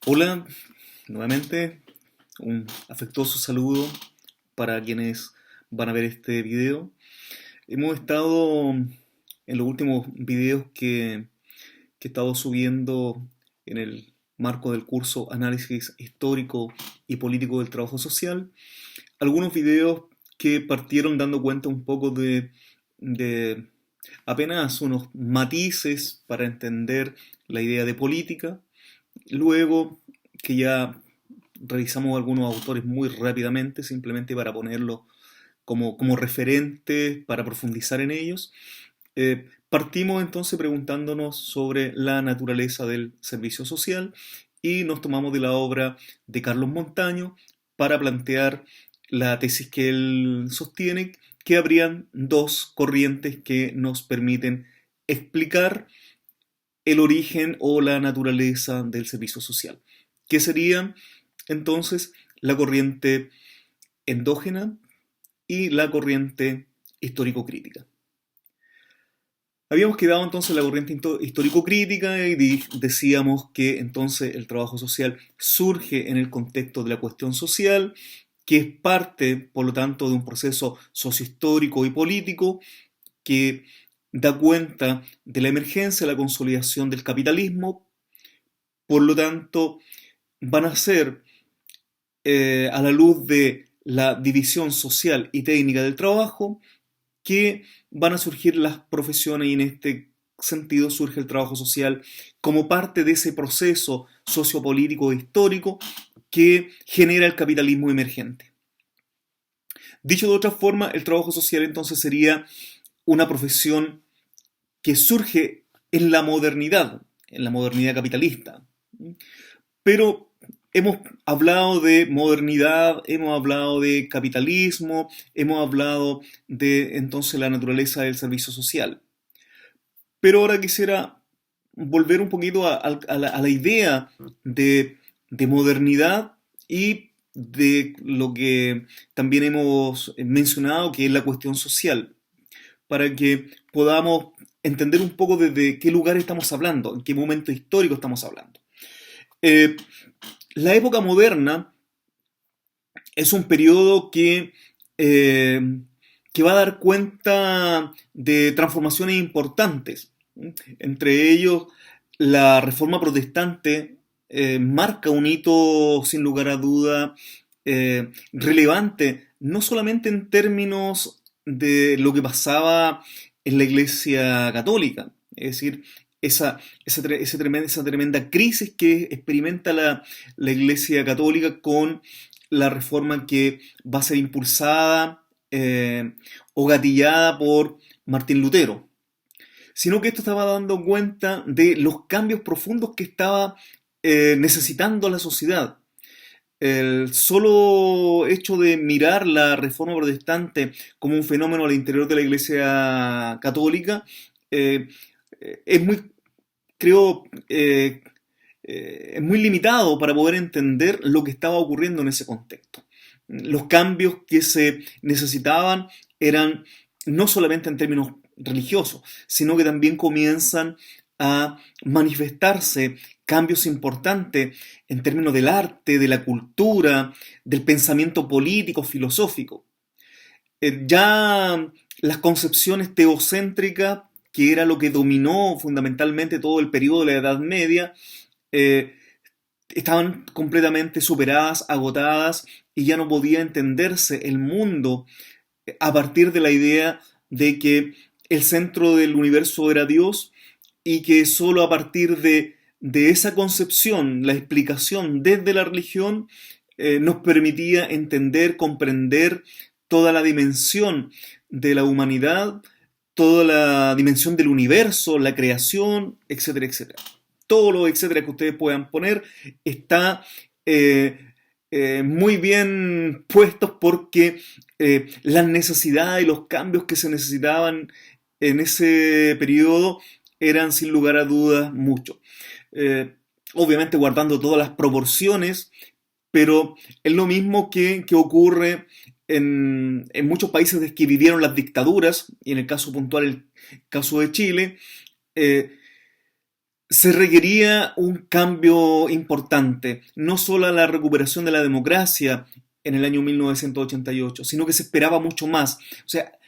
Hola, nuevamente un afectuoso saludo para quienes van a ver este video. Hemos estado en los últimos videos que he estado subiendo en el marco del curso Análisis Histórico y Político del Trabajo Social, algunos videos que partieron dando cuenta un poco de apenas unos matices para entender la idea de política. Luego que ya revisamos algunos autores muy rápidamente, simplemente para ponerlos como referentes, para profundizar en ellos. Partimos entonces preguntándonos sobre la naturaleza del servicio social y nos tomamos de la obra de Carlos Montaño para plantear la tesis que él sostiene, que habrían dos corrientes que nos permiten explicar el origen o la naturaleza del servicio social, que sería entonces la corriente endógena y la corriente histórico-crítica. Habíamos quedado entonces en la corriente histórico-crítica y decíamos que entonces el trabajo social surge en el contexto de la cuestión social, que es parte, por lo tanto, de un proceso sociohistórico y político que da cuenta de la emergencia, la consolidación del capitalismo. Por lo tanto, van a ser, a la luz de la división social y técnica del trabajo, que van a surgir las profesiones y en este sentido surge el trabajo social como parte de ese proceso sociopolítico e histórico que genera el capitalismo emergente. Dicho de otra forma, el trabajo social entonces sería una profesión que surge en la modernidad capitalista. Pero hemos hablado de modernidad, hemos hablado de capitalismo, hemos hablado de entonces la naturaleza del servicio social. Pero ahora quisiera volver un poquito a la idea de modernidad y de lo que también hemos mencionado, que es la cuestión social, para que podamos entender un poco desde qué lugar estamos hablando, en qué momento histórico estamos hablando. Eh, la época moderna es un periodo eh, que va a dar cuenta de transformaciones importantes. Entre ellos, la Reforma Protestante marca un hito, sin lugar a duda, relevante, no solamente en términos de lo que pasaba en la Iglesia Católica, es decir, esa tremenda crisis que experimenta la Iglesia Católica con la reforma que va a ser impulsada o gatillada por Martín Lutero, sino que esto estaba dando cuenta de los cambios profundos que estaba necesitando la sociedad. El solo hecho de mirar la reforma protestante como un fenómeno al interior de la Iglesia Católica eh, es muy, creo, es muy limitado para poder entender lo que estaba ocurriendo en ese contexto. Los cambios que se necesitaban eran no solamente en términos religiosos, sino que también comienzan a manifestarse cambios importantes en términos del arte, de la cultura, del pensamiento político, filosófico. Ya las concepciones teocéntricas, que era lo que dominó fundamentalmente todo el periodo de la Edad Media, eh, estaban completamente superadas, agotadas, y ya no podía entenderse el mundo a partir de la idea de que el centro del universo era Dios y que solo a partir de esa concepción, la explicación desde la religión, nos permitía entender, comprender toda la dimensión de la humanidad, toda la dimensión del universo, la creación, etcétera, etcétera. Todo lo etcétera que ustedes puedan poner está muy bien puestos porque las necesidades y los cambios que se necesitaban en ese periodo eran sin lugar a dudas muchos. Eh, Obviamente guardando todas las proporciones, pero es lo mismo que ocurre en muchos países que vivieron las dictaduras, y en el caso puntual, el caso de Chile, eh, se requería un cambio importante, no solo la recuperación de la democracia en el año 1988, sino que se esperaba mucho más. O sea,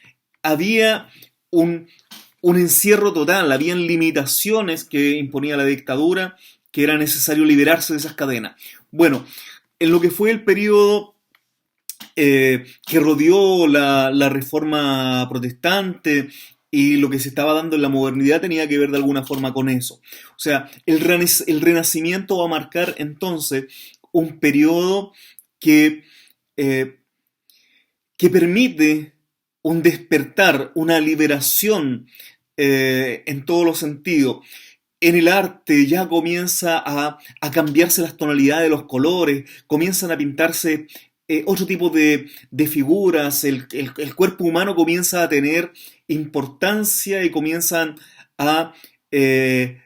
había un, un encierro total, habían limitaciones que imponía la dictadura, que era necesario liberarse de esas cadenas. Bueno, en lo que fue el periodo que rodeó la reforma protestante y lo que se estaba dando en la modernidad tenía que ver de alguna forma con eso. O sea, el Renacimiento va a marcar entonces un periodo que, eh, que permite un despertar, una liberación en todos los sentidos. En el arte ya comienza a cambiarse las tonalidades de los colores, comienzan a pintarse otro tipo de figuras, el cuerpo humano comienza a tener importancia y comienzan a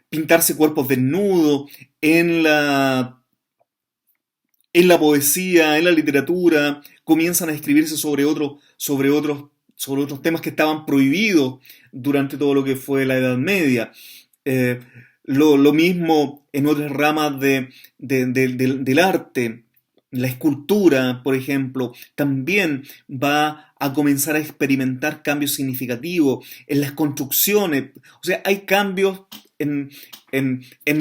pintarse cuerpos desnudos en la poesía, en la literatura, comienzan a escribirse sobre otros temas que estaban prohibidos durante todo lo que fue la Edad Media. Eh, lo mismo en otras ramas del arte. La escultura, por ejemplo, también va a comenzar a experimentar cambios significativos en las construcciones. O sea, hay cambios en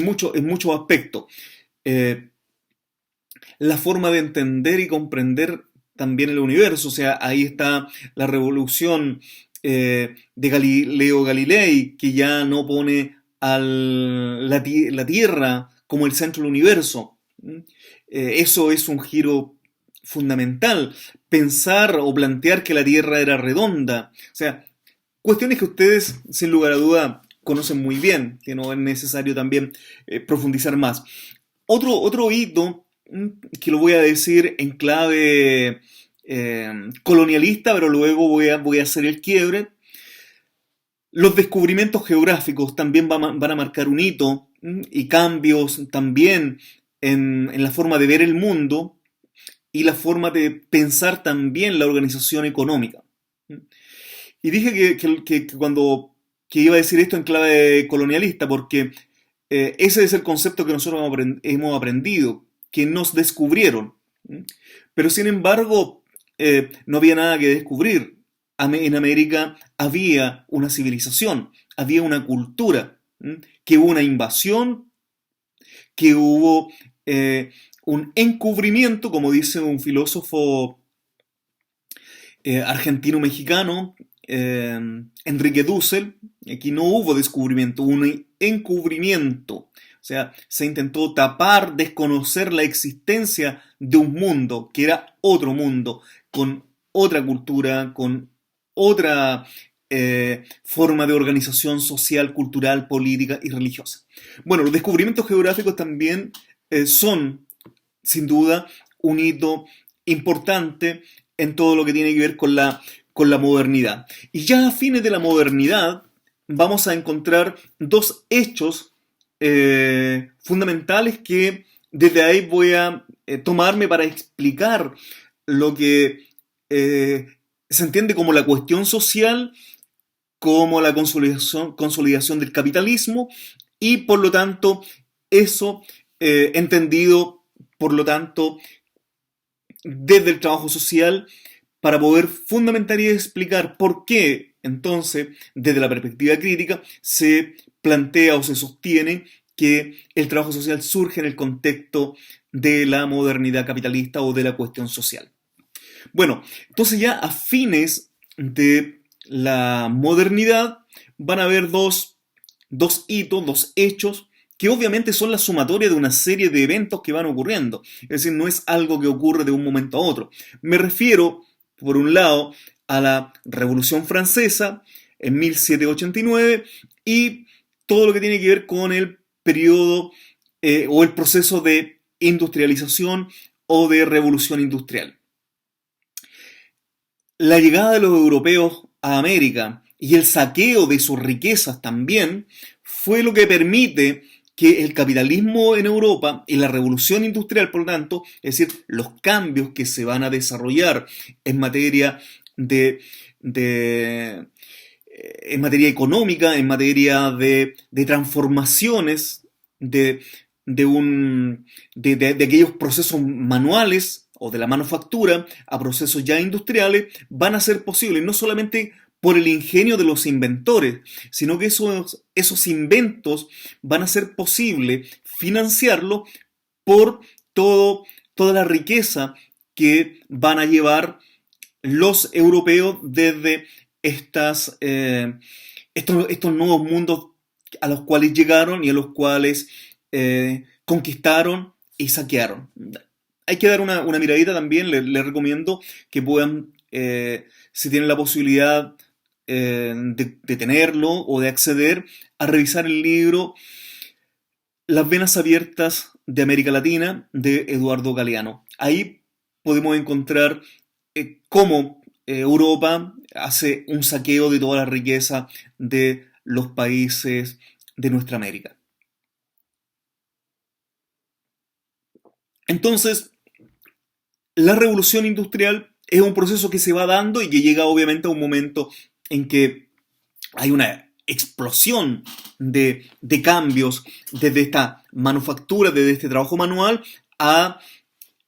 muchos aspectos. Eh, la forma de entender y comprender también el universo. O sea, ahí está la revolución de Galileo Galilei, que ya no pone la Tierra como el centro del universo. Eso es un giro fundamental. Pensar o plantear que la Tierra era redonda. O sea, cuestiones que ustedes, sin lugar a duda, conocen muy bien, que no es necesario también profundizar más. Otro hito que lo voy a decir en clave colonialista, pero luego voy a hacer el quiebre. Los descubrimientos geográficos también van a marcar un hito y cambios también en la forma de ver el mundo y la forma de pensar también la organización económica. Y dije que iba a decir esto en clave colonialista porque ese es el concepto que nosotros hemos aprendido, que nos descubrieron. Pero sin embargo, no había nada que descubrir. En América había una civilización, había una cultura, que hubo una invasión, que hubo un encubrimiento, como dice un filósofo argentino-mexicano, Enrique Dussel. Aquí no hubo descubrimiento, hubo un encubrimiento. O sea, se intentó tapar, desconocer la existencia de un mundo, que era otro mundo, con otra cultura, con otra forma de organización social, cultural, política y religiosa. Bueno, los descubrimientos geográficos también son, sin duda, un hito importante en todo lo que tiene que ver con la modernidad. Y ya a fines de la modernidad vamos a encontrar dos hechos fundamentales que desde ahí voy a tomarme para explicar lo que se entiende como la cuestión social, como la consolidación del capitalismo y por lo tanto eso entendido por lo tanto desde el trabajo social para poder fundamentar y explicar por qué entonces desde la perspectiva crítica se plantea o se sostiene que el trabajo social surge en el contexto de la modernidad capitalista o de la cuestión social. Bueno, entonces ya a fines de la modernidad van a haber dos hitos, dos hechos, que obviamente son la sumatoria de una serie de eventos que van ocurriendo. Es decir, no es algo que ocurre de un momento a otro. Me refiero, por un lado, a la Revolución Francesa en 1789 y todo lo que tiene que ver con el periodo o el proceso de industrialización o de revolución industrial. La llegada de los europeos a América y el saqueo de sus riquezas también fue lo que permite que el capitalismo en Europa y la revolución industrial, por lo tanto, es decir, los cambios que se van a desarrollar en materia en materia económica, en materia de transformaciones de, de aquellos procesos manuales o de la manufactura a procesos ya industriales van a ser posibles, no solamente por el ingenio de los inventores, sino que esos inventos van a ser posible financiarlos por toda la riqueza que van a llevar los europeos desde estos nuevos mundos a los cuales llegaron y a los cuales conquistaron y saquearon. Hay que dar una miradita también, les recomiendo que puedan, si tienen la posibilidad de tenerlo o de acceder, a revisar el libro Las venas abiertas de América Latina de Eduardo Galeano. Ahí podemos encontrar cómo Europa hace un saqueo de toda la riqueza de los países de nuestra América. Entonces, la revolución industrial es un proceso que se va dando y que llega obviamente a un momento en que hay una explosión de cambios desde esta manufactura, desde este trabajo manual a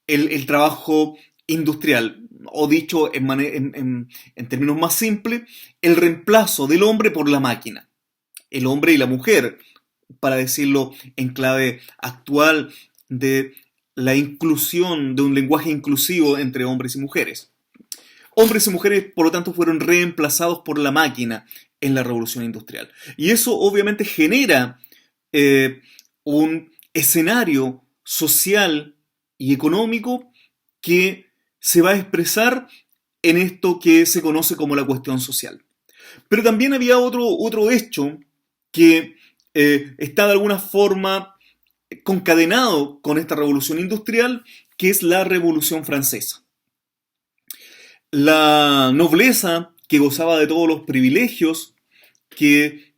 el trabajo industrial, o dicho en términos más simples, el reemplazo del hombre por la máquina, el hombre y la mujer, para decirlo en clave actual de la inclusión, de un lenguaje inclusivo entre hombres y mujeres. Hombres y mujeres, por lo tanto, fueron reemplazados por la máquina en la revolución industrial. Y eso obviamente genera un escenario social y económico que se va a expresar en esto que se conoce como la cuestión social. Pero también había otro hecho que está de alguna forma concadenado con esta revolución industrial, que es la Revolución Francesa. La nobleza, que gozaba de todos los privilegios, que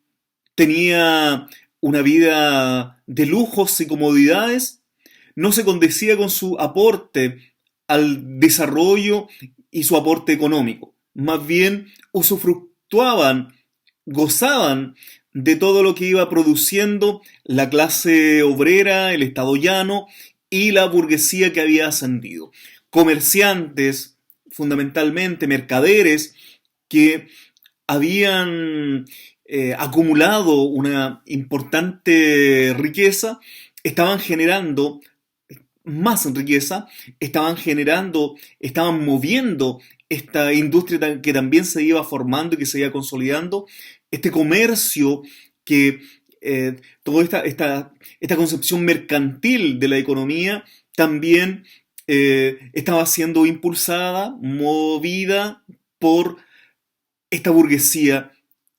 tenía una vida de lujos y comodidades, no se condecía con su aporte al desarrollo y su aporte económico. Más bien usufructuaban, gozaban de todo lo que iba produciendo la clase obrera, el estado llano y la burguesía que había ascendido. Comerciantes, fundamentalmente mercaderes, que habían acumulado una importante riqueza, estaban generando más riqueza, estaban moviendo esta industria que también se iba formando y que se iba consolidando, este comercio que toda esta concepción mercantil de la economía también estaba siendo impulsada, movida por esta burguesía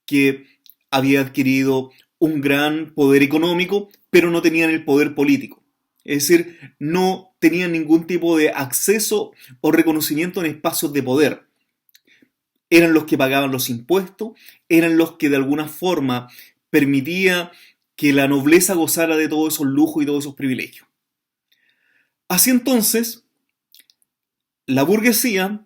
que había adquirido un gran poder económico, pero no tenían el poder político. Es decir, no tenían ningún tipo de acceso o reconocimiento en espacios de poder. Eran los que pagaban los impuestos, eran los que de alguna forma permitía que la nobleza gozara de todos esos lujos y todos esos privilegios. Así entonces, la burguesía,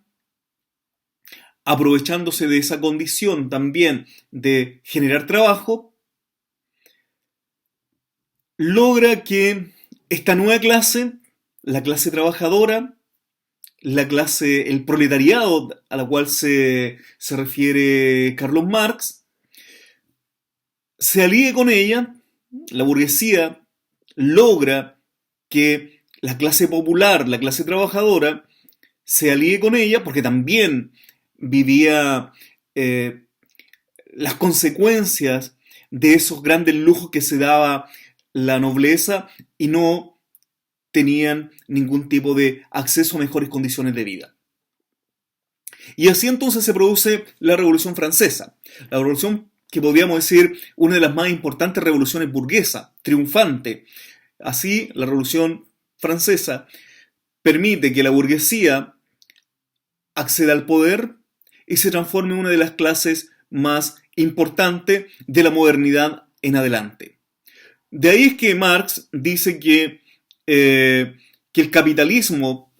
aprovechándose de esa condición también de generar trabajo, logra que esta nueva clase, la clase trabajadora, el proletariado a la cual se refiere Carlos Marx, se alíe con ella. La burguesía logra que la clase popular, la clase trabajadora, se alíe con ella porque también vivía las consecuencias de esos grandes lujos que se daba la nobleza y no tenían ningún tipo de acceso a mejores condiciones de vida. Y así entonces se produce la Revolución Francesa, la revolución que podríamos decir una de las más importantes revoluciones burguesas, triunfante. Así, la Revolución Francesa permite que la burguesía acceda al poder y se transforme en una de las clases más importantes de la modernidad en adelante. De ahí es que Marx dice que el capitalismo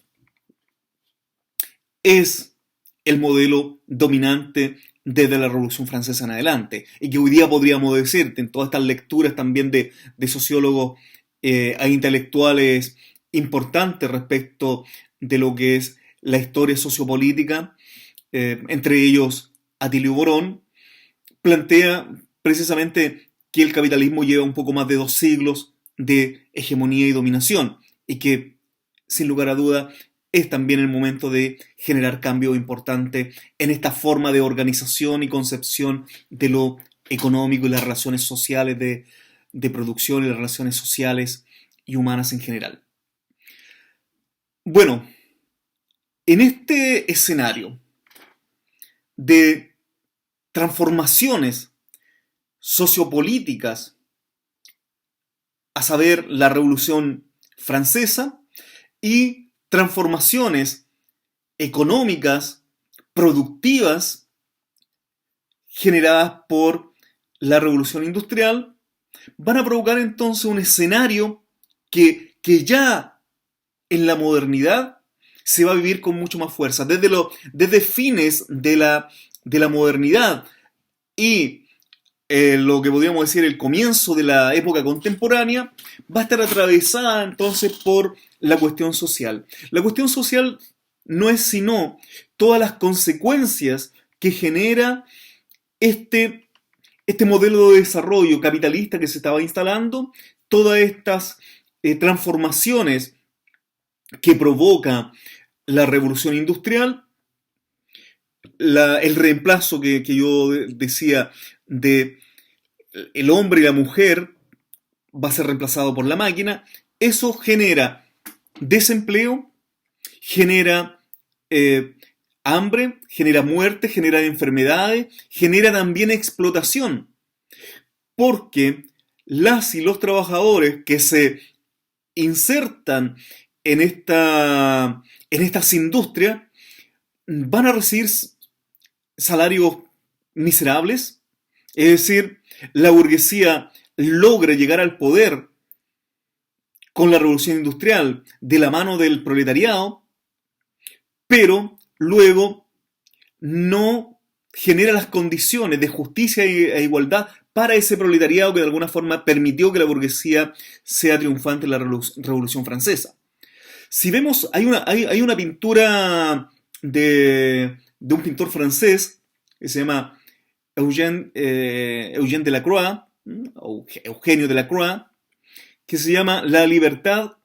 es el modelo dominante desde la Revolución Francesa en adelante, y que hoy día podríamos decir, en todas estas lecturas también de sociólogos e intelectuales importantes respecto de lo que es la historia sociopolítica, entre ellos Atilio Borón, plantea precisamente que el capitalismo lleva un poco más de 2 siglos de hegemonía y dominación, y que, sin lugar a duda, es también el momento de generar cambios importantes en esta forma de organización y concepción de lo económico y las relaciones sociales de producción y las relaciones sociales y humanas en general. Bueno, en este escenario de transformaciones sociopolíticas, a saber, la Revolución Francesa, y transformaciones económicas, productivas, generadas por la Revolución Industrial, van a provocar entonces un escenario que ya en la modernidad se va a vivir con mucho más fuerza. Desde fines de la modernidad y lo que podríamos decir el comienzo de la época contemporánea, va a estar atravesada entonces por la cuestión social. La cuestión social no es sino todas las consecuencias que genera este modelo de desarrollo capitalista que se estaba instalando, todas estas transformaciones que provoca la revolución industrial, el reemplazo que yo decía de el hombre y la mujer va a ser reemplazado por la máquina. Eso genera desempleo, genera hambre, genera muerte, genera enfermedades, genera también explotación, porque las y los trabajadores que se insertan en estas industrias van a recibir salarios miserables, es decir, la burguesía logra llegar al poder con la revolución industrial de la mano del proletariado, pero luego no genera las condiciones de justicia e igualdad para ese proletariado que de alguna forma permitió que la burguesía sea triunfante en la Revolución Francesa. Si vemos, hay una pintura de un pintor francés que se llama Eugène Delacroix, o Eugenio Delacroix, que se llama La libertad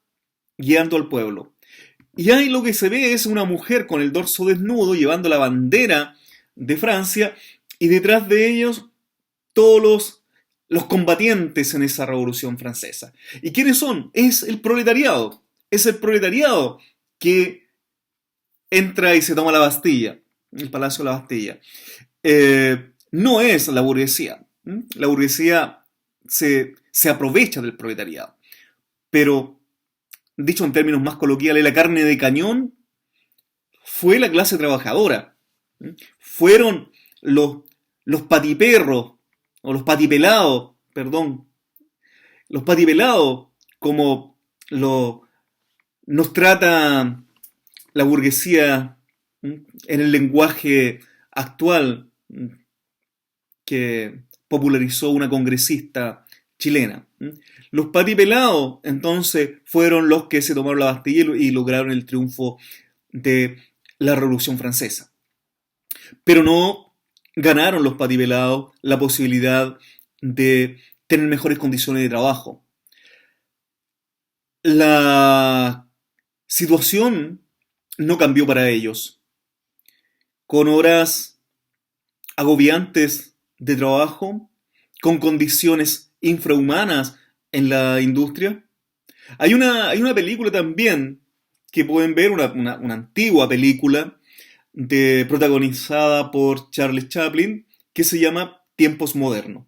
guiando al pueblo. Y ahí lo que se ve es una mujer con el dorso desnudo llevando la bandera de Francia, y detrás de ellos todos los combatientes en esa revolución francesa. ¿Y quiénes son? Es el proletariado. Es el proletariado que entra y se toma la Bastilla, el Palacio de la Bastilla. No es la burguesía. La burguesía se aprovecha del proletariado. Pero, dicho en términos más coloquiales, la carne de cañón fue la clase trabajadora. Fueron los patiperros, o los patipelados, perdón, los patipelados, como nos trata la burguesía en el lenguaje actual que popularizó una congresista chilena. Los patipelados, entonces, fueron los que se tomaron la Bastilla y lograron el triunfo de la Revolución Francesa. Pero no ganaron los patipelados la posibilidad de tener mejores condiciones de trabajo. La situación no cambió para ellos. Con horas agobiantes de trabajo, con condiciones infrahumanas en la industria. Hay una película también que pueden ver, una antigua película protagonizada por Charles Chaplin, que se llama Tiempos Modernos.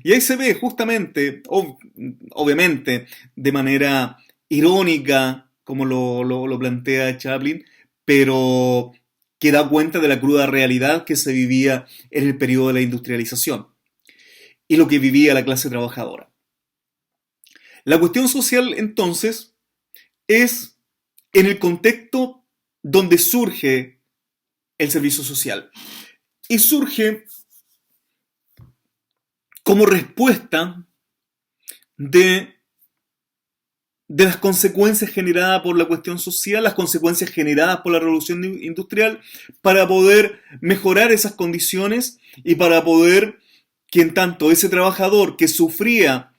Y ahí se ve justamente, obviamente, de manera irónica, como lo plantea Chaplin, pero que da cuenta de la cruda realidad que se vivía en el periodo de la industrialización y lo que vivía la clase trabajadora. La cuestión social, entonces, es en el contexto donde surge el servicio social. y surge como respuesta de las consecuencias generadas por la cuestión social, las consecuencias generadas por la revolución industrial, para poder mejorar esas condiciones y para poder que en tanto ese trabajador que sufría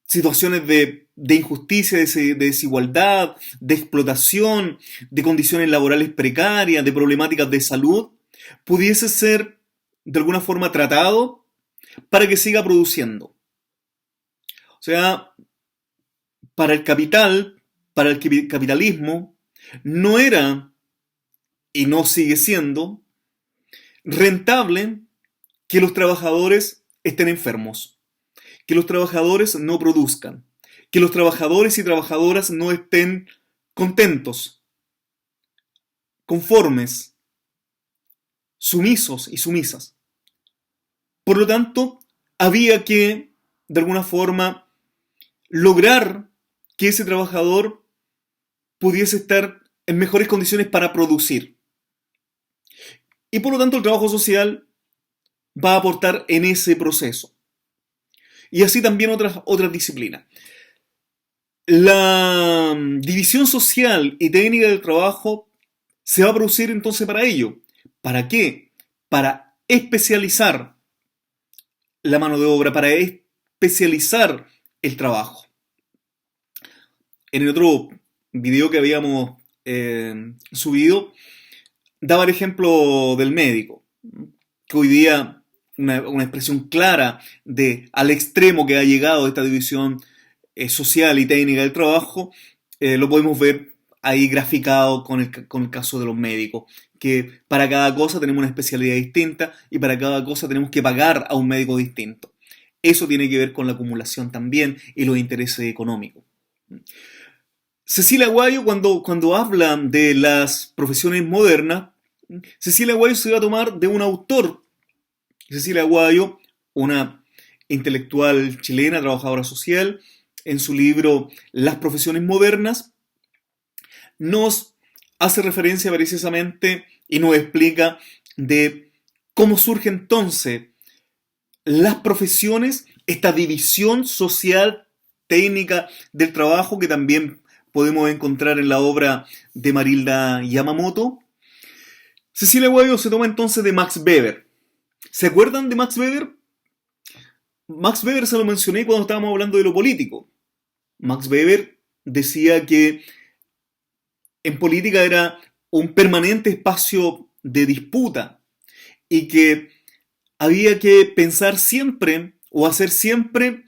situaciones de injusticia, de desigualdad, de explotación, de condiciones laborales precarias, de problemáticas de salud, pudiese ser de alguna forma tratado para que siga produciendo. O sea, para el capital, para el capitalismo, no era, y no sigue siendo, rentable que los trabajadores estén enfermos, que los trabajadores no produzcan, que los trabajadores y trabajadoras no estén contentos, conformes, sumisos y sumisas. Por lo tanto, había que, de alguna forma, lograr que ese trabajador pudiese estar en mejores condiciones para producir. Y por lo tanto el trabajo social va a aportar en ese proceso. Y así también otras disciplinas. La división social y técnica del trabajo se va a producir entonces para ello. ¿Para qué? Para especializar la mano de obra, para especializar el trabajo. En el otro video que habíamos subido, daba el ejemplo del médico, que hoy día una expresión clara de al extremo que ha llegado esta división social y técnica del trabajo, lo podemos ver ahí graficado con el caso de los médicos, que para cada cosa tenemos una especialidad distinta y para cada cosa tenemos que pagar a un médico distinto. Eso tiene que ver con la acumulación también y los intereses económicos. Cecilia Aguayo, cuando habla de las profesiones modernas, Cecilia Aguayo se va a tomar de un autor. Cecilia Aguayo, una intelectual chilena, trabajadora social, en su libro Las profesiones modernas, nos hace referencia precisamente y nos explica de cómo surge entonces las profesiones, esta división social técnica del trabajo que también podemos encontrar en la obra de Marilda Yamamoto. Cecilia Aguayo se toma entonces de Max Weber. ¿Se acuerdan de Max Weber? Max Weber se lo mencioné cuando estábamos hablando de lo político. Max Weber decía que en política era un permanente espacio de disputa y que había que pensar siempre o hacer siempre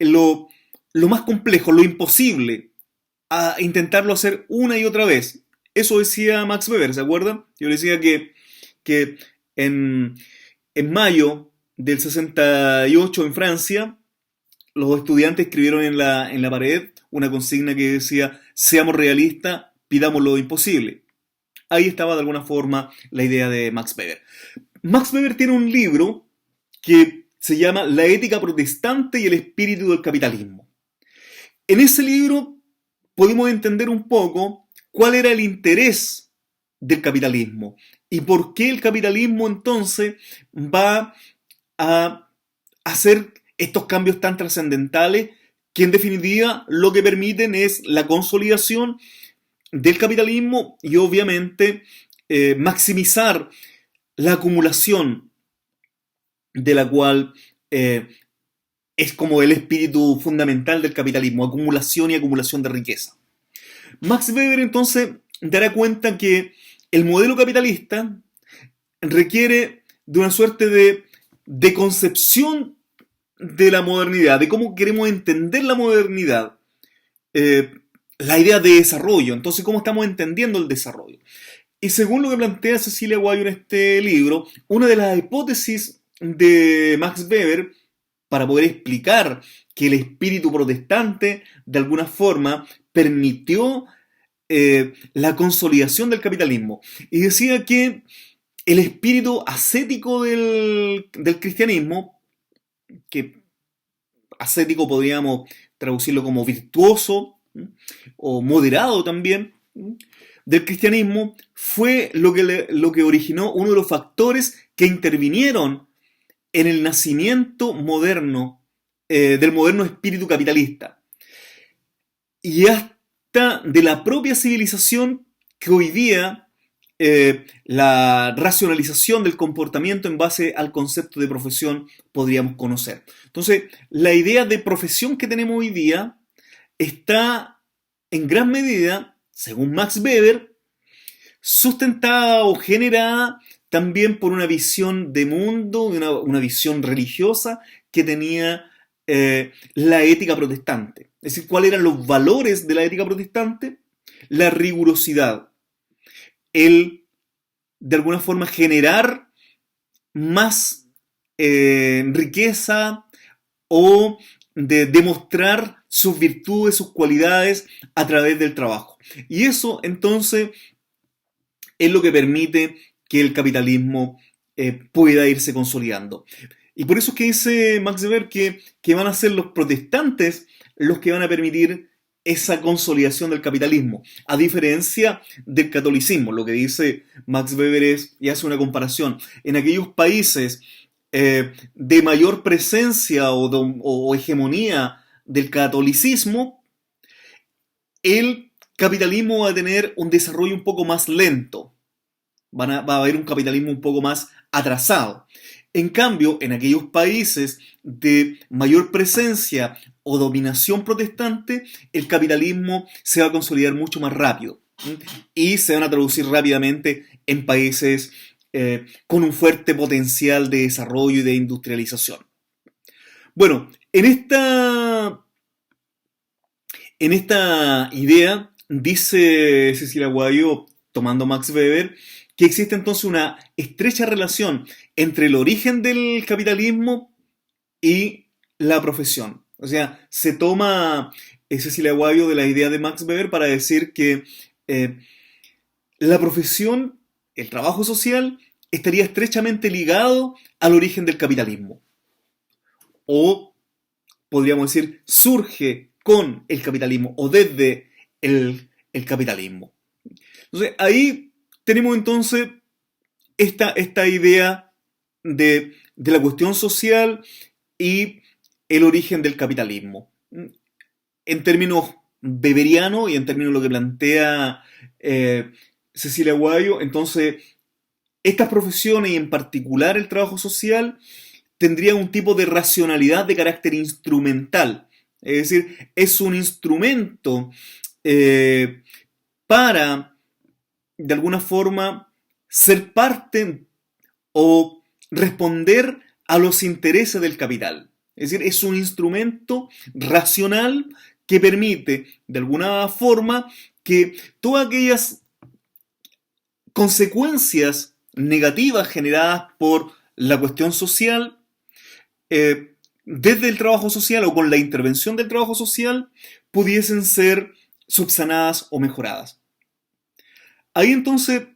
lo más complejo, lo imposible, a intentarlo hacer una y otra vez. Eso decía Max Weber, ¿se acuerdan? Yo le decía que en mayo del 68 en Francia, los estudiantes escribieron en la pared una consigna que decía: seamos realistas, pidamos lo imposible. Ahí estaba de alguna forma la idea de Max Weber. Max Weber tiene un libro que se llama La ética protestante y el espíritu del capitalismo. En ese libro podemos entender un poco cuál era el interés del capitalismo y por qué el capitalismo entonces va a hacer estos cambios tan trascendentales que en definitiva lo que permiten es la consolidación del capitalismo y obviamente maximizar la acumulación de la cual es como el espíritu fundamental del capitalismo, acumulación y acumulación de riqueza. Max Weber entonces dará cuenta que el modelo capitalista requiere de una suerte de concepción de la modernidad, de cómo queremos entender la modernidad, la idea de desarrollo, entonces cómo estamos entendiendo el desarrollo. Y según lo que plantea Cecilia Aguayo en este libro, una de las hipótesis de Max Weber para poder explicar que el espíritu protestante de alguna forma permitió la consolidación del capitalismo. Y decía que el espíritu ascético del cristianismo, que ascético podríamos traducirlo como virtuoso o moderado también, del cristianismo fue lo que originó uno de los factores que intervinieron en el nacimiento moderno, del moderno espíritu capitalista. Y hasta de la propia civilización que hoy día la racionalización del comportamiento en base al concepto de profesión podríamos conocer. Entonces, la idea de profesión que tenemos hoy día está en gran medida, según Max Weber, sustentada o generada también por una visión de mundo, una visión religiosa que tenía la ética protestante. Es decir, ¿cuáles eran los valores de la ética protestante? La rigurosidad, el, de alguna forma, generar más riqueza o de demostrar sus virtudes, sus cualidades a través del trabajo. Y eso, entonces, es lo que permite que el capitalismo pueda irse consolidando. Y por eso es que dice Max Weber que van a ser los protestantes los que van a permitir esa consolidación del capitalismo, a diferencia del catolicismo. Lo que dice Max Weber es, y hace una comparación, en aquellos países de mayor presencia o hegemonía del catolicismo, el capitalismo va a tener un desarrollo un poco más lento. Va a haber un capitalismo un poco más atrasado. En cambio, en aquellos países de mayor presencia o dominación protestante, el capitalismo se va a consolidar mucho más rápido y se van a traducir rápidamente en países con un fuerte potencial de desarrollo y de industrialización. Bueno, en esta idea dice Cecilia Aguayo, tomando Max Weber, que existe entonces una estrecha relación entre el origen del capitalismo y la profesión. O sea, se toma Cecilia Aguayo de la idea de Max Weber para decir que la profesión, el trabajo social, estaría estrechamente ligado al origen del capitalismo. O, podríamos decir, surge con el capitalismo o desde el capitalismo. Entonces, ahí tenemos entonces esta idea de la cuestión social y el origen del capitalismo. En términos weberianos y en términos de lo que plantea Cecilia Aguayo, entonces estas profesiones y en particular el trabajo social tendrían un tipo de racionalidad de carácter instrumental. Es decir, es un instrumento para, de alguna forma, ser parte o responder a los intereses del capital. Es decir, es un instrumento racional que permite, de alguna forma, que todas aquellas consecuencias negativas generadas por la cuestión social, desde el trabajo social o con la intervención del trabajo social, pudiesen ser subsanadas o mejoradas. Ahí entonces,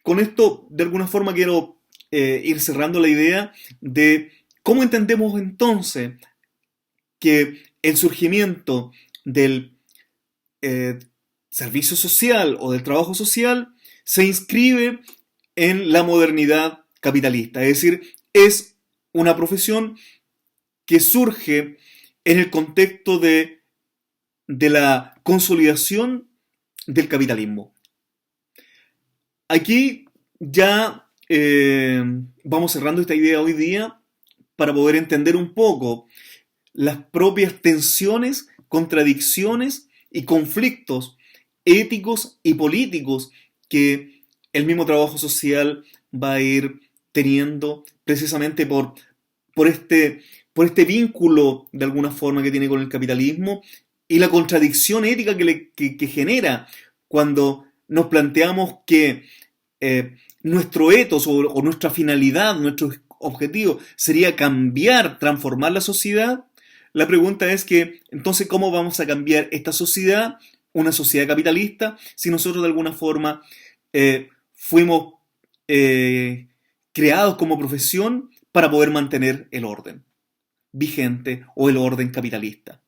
con esto, de alguna forma quiero ir cerrando la idea de cómo entendemos entonces que el surgimiento del servicio social o del trabajo social se inscribe en la modernidad capitalista. Es decir, es una profesión que surge en el contexto de la consolidación del capitalismo. Aquí ya vamos cerrando esta idea hoy día para poder entender un poco las propias tensiones, contradicciones y conflictos éticos y políticos que el mismo trabajo social va a ir teniendo precisamente por este vínculo de alguna forma que tiene con el capitalismo y la contradicción ética que genera cuando nos planteamos que nuestro ethos o nuestra finalidad, nuestro objetivo sería cambiar, transformar la sociedad. La pregunta es que, entonces, ¿cómo vamos a cambiar esta sociedad, una sociedad capitalista, si nosotros de alguna forma fuimos creados como profesión para poder mantener el orden vigente o el orden capitalista?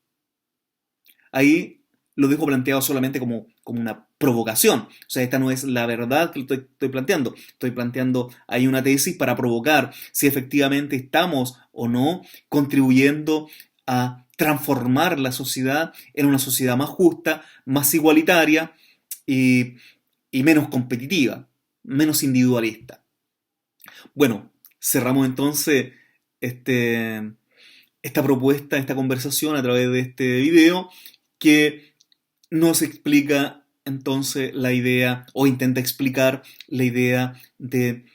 Ahí lo dejo planteado solamente como una provocación. O sea, esta no es la verdad que estoy planteando. Estoy planteando ahí una tesis para provocar si efectivamente estamos o no contribuyendo a transformar la sociedad en una sociedad más justa, más igualitaria y, y menos competitiva, menos individualista. Bueno, cerramos entonces este, esta propuesta, esta conversación a través de este video que nos explica entonces la idea o intenta explicar la idea de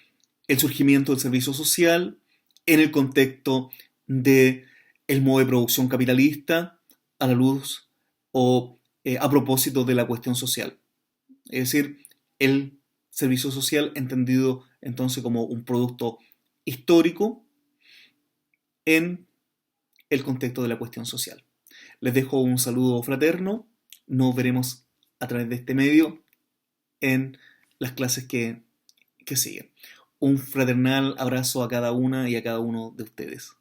el surgimiento del servicio social en el contexto de el modo de producción capitalista a la luz o a propósito de la cuestión social. Es decir, el servicio social entendido entonces como un producto histórico en el contexto de la cuestión social. Les dejo un saludo fraterno, nos veremos a través de este medio en las clases que siguen. Un fraternal abrazo a cada una y a cada uno de ustedes.